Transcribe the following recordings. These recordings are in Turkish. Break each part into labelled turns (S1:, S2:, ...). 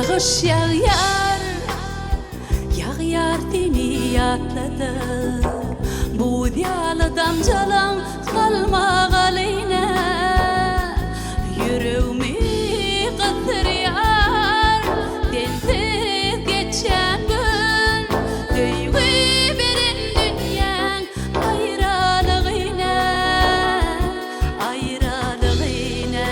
S1: Yağış yağar, yağar dini atladı. Bu diyalı damcalan kalma galeyne. Yüreğimi kıtırıyor, densiz geçen gün. Duygu verin dünyanın ayrılığına, ayrılığına.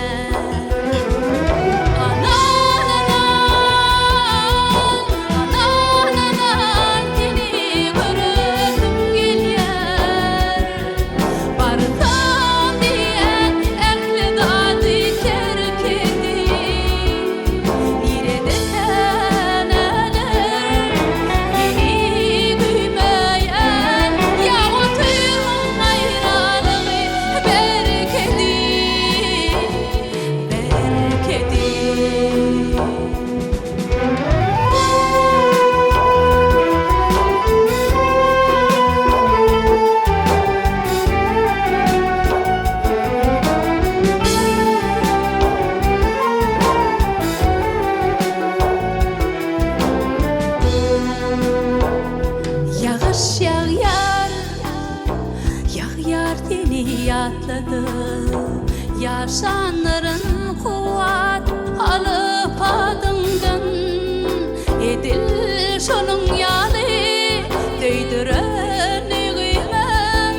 S1: Yağış yağar, yağar dini atladı. Yaşanırın kuvat alıp adından. Edil şunun yalı döydüren eğimem.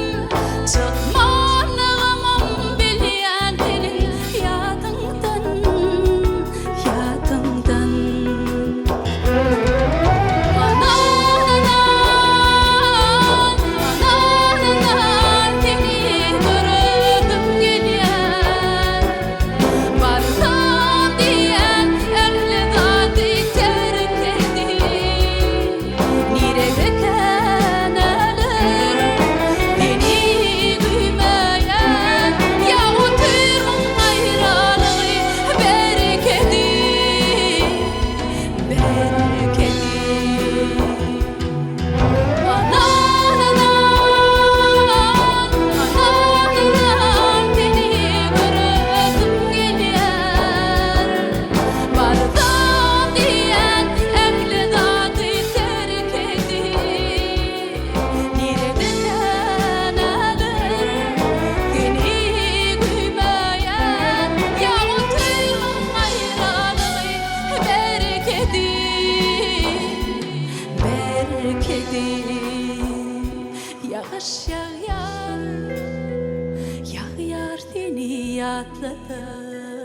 S1: Çıkmanlığımın bilyen senin yadından, yadından. Yağış yağar, yağar dini atladı.